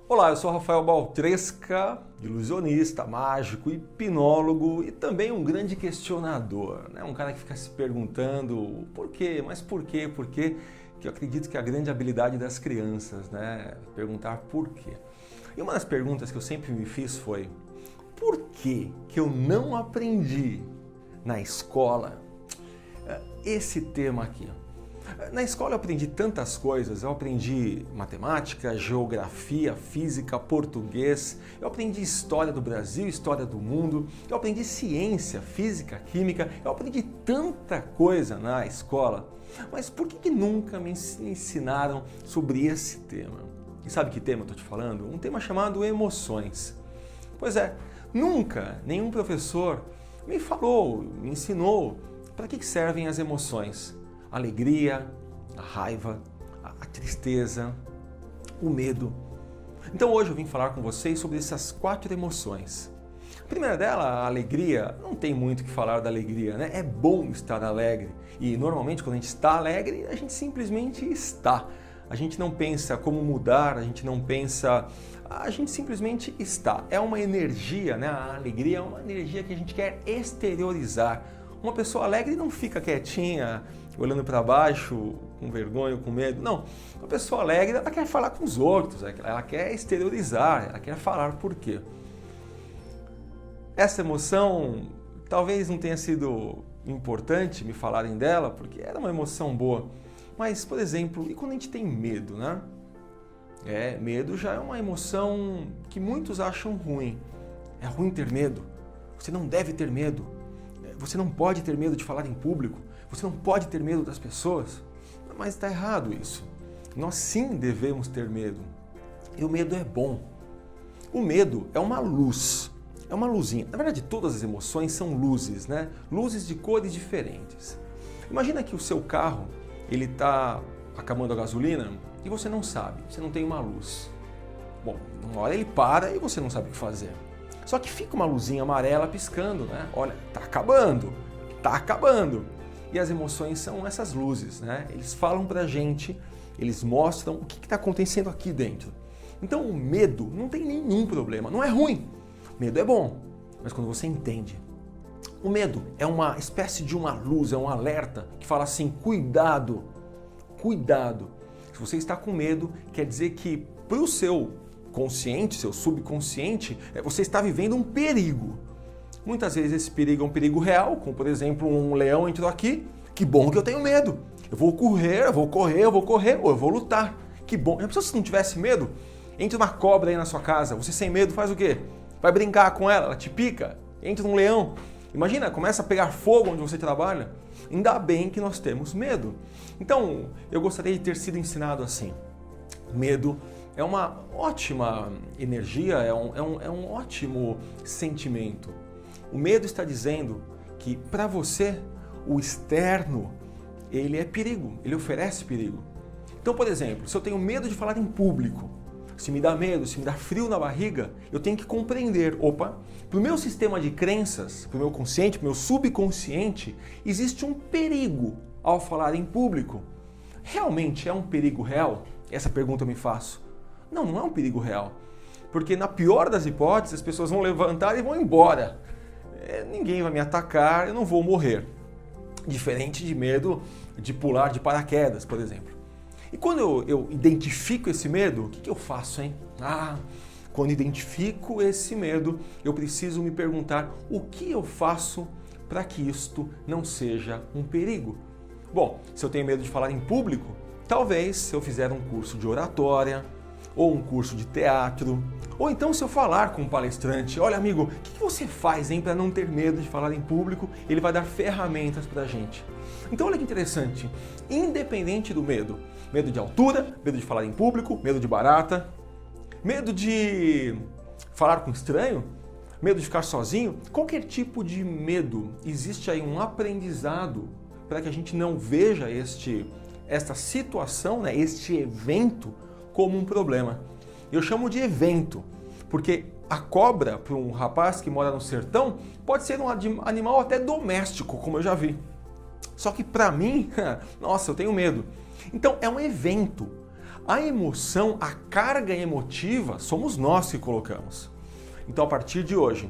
Olá, eu sou Rafael Baltresca, ilusionista, mágico, hipnólogo e também um grande questionador, né? Um cara que fica se perguntando por quê, mas por quê, que eu acredito que é a grande habilidade das crianças, né? Perguntar por quê. E uma das perguntas que eu sempre me fiz foi: por que eu não aprendi na escola esse tema aqui? Na escola eu aprendi tantas coisas, eu aprendi matemática, geografia, física, português, eu aprendi história do Brasil, história do mundo, eu aprendi ciência, física, química, eu aprendi tanta coisa na escola, mas por que nunca me ensinaram sobre esse tema? E sabe que tema eu estou te falando? Um tema chamado emoções. Pois é, nunca nenhum professor me falou, me ensinou para que servem as emoções. A alegria, a raiva, a tristeza, o medo. Então hoje eu vim falar com vocês sobre essas 4 emoções. A primeira dela, a alegria, não tem muito o que falar da alegria, né? É bom estar alegre e normalmente quando a gente está alegre, a gente simplesmente está. A gente não pensa como mudar, a gente não pensa, a gente simplesmente está. É uma energia, né? A alegria é uma energia que a gente quer exteriorizar. Uma pessoa alegre não fica quietinha, olhando para baixo, com vergonha, com medo. Não, uma pessoa alegre, ela quer falar com os outros, ela quer exteriorizar, ela quer falar por quê. Essa emoção talvez não tenha sido importante me falarem dela, porque era uma emoção boa. Mas, por exemplo, e quando a gente tem medo, né? Medo já é uma emoção que muitos acham ruim. É ruim ter medo. Você não deve ter medo. Você não pode ter medo de falar em público. Você não pode ter medo das pessoas. Mas está errado isso. Nós sim devemos ter medo. E o medo é bom. O medo é uma luz. É uma luzinha. Na verdade, todas as emoções são luzes, né? Luzes de cores diferentes. Imagina que o seu carro, ele está acabando a gasolina e você não sabe. Você não tem uma luz. Bom, uma hora ele para e você não sabe o que fazer. Só que fica uma luzinha amarela piscando, né? Olha, tá acabando, tá acabando. E as emoções são essas luzes, né? Eles falam pra gente, eles mostram o que está acontecendo aqui dentro. Então o medo não tem nenhum problema, não é ruim. Medo é bom, mas quando você entende. O medo é uma espécie de uma luz, é um alerta que fala assim: cuidado, cuidado. Se você está com medo, quer dizer que para o seu consciente, seu subconsciente, você está vivendo um perigo. Muitas vezes esse perigo é um perigo real, como por exemplo um leão entrou aqui, que bom que eu tenho medo. Eu vou correr, ou eu vou lutar. Que bom. Já pensou se não tivesse medo? Entra uma cobra aí na sua casa, você sem medo faz o quê? Vai brincar com ela, ela te pica, entra um leão. Imagina, começa a pegar fogo onde você trabalha. Ainda bem que nós temos medo. Então, eu gostaria de ter sido ensinado assim. Medo é uma ótima energia, é um ótimo sentimento. O medo está dizendo que para você o externo, ele é perigo, ele oferece perigo. Então, por exemplo, se eu tenho medo de falar em público, se me dá medo, se me dá frio na barriga, eu tenho que compreender, para o meu sistema de crenças, para o meu consciente, para o meu subconsciente, existe um perigo ao falar em público. Realmente é um perigo real? Essa pergunta eu me faço. Não, não é um perigo real. Porque na pior das hipóteses, as pessoas vão levantar e vão embora. Ninguém vai me atacar, eu não vou morrer. Diferente de medo de pular de paraquedas, por exemplo. E quando eu identifico esse medo, o que eu faço, hein? Quando identifico esse medo, eu preciso me perguntar o que eu faço para que isto não seja um perigo. Bom, se eu tenho medo de falar em público, talvez se eu fizer um curso de oratória, ou um curso de teatro, ou então se eu falar com um palestrante: olha amigo, o que você faz para não ter medo de falar em público? Ele vai dar ferramentas para a gente. Então olha que interessante, independente do medo, medo de altura, medo de falar em público, medo de barata, medo de falar com estranho, medo de ficar sozinho, qualquer tipo de medo, existe aí um aprendizado para que a gente não veja esta situação, né, este evento como um problema. Eu chamo de evento, porque a cobra, para um rapaz que mora no sertão, pode ser um animal até doméstico, como eu já vi. Só que para mim, nossa, eu tenho medo. Então é um evento. A emoção, a carga emotiva, somos nós que colocamos. Então, a partir de hoje,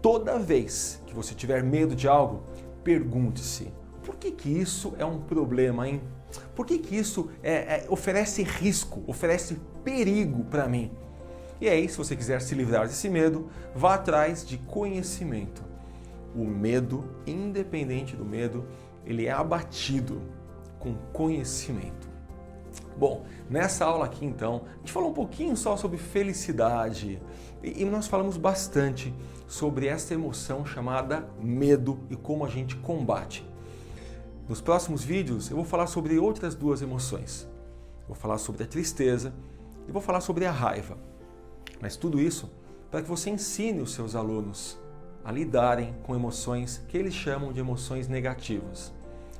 toda vez que você tiver medo de algo, pergunte-se: por que isso é um problema, hein? Por que isso oferece risco, oferece perigo para mim? E aí, se você quiser se livrar desse medo, vá atrás de conhecimento. O medo, independente do medo, ele é abatido com conhecimento. Bom, nessa aula aqui então, a gente falou um pouquinho só sobre felicidade e nós falamos bastante sobre essa emoção chamada medo e como a gente combate. Nos próximos vídeos eu vou falar sobre outras duas emoções. Vou falar sobre a tristeza e vou falar sobre a raiva. Mas tudo isso para que você ensine os seus alunos a lidarem com emoções que eles chamam de emoções negativas.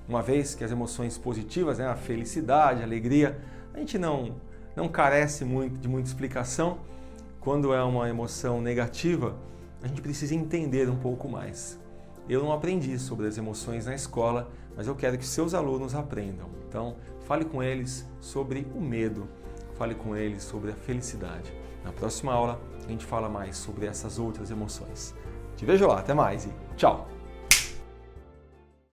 Uma vez que as emoções positivas, a felicidade, a alegria, a gente não carece de muita explicação. Quando é uma emoção negativa, a gente precisa entender um pouco mais. Eu não aprendi sobre as emoções na escola, mas eu quero que seus alunos aprendam. Então, fale com eles sobre o medo, fale com eles sobre a felicidade. Na próxima aula, a gente fala mais sobre essas outras emoções. Te vejo lá, até mais e tchau!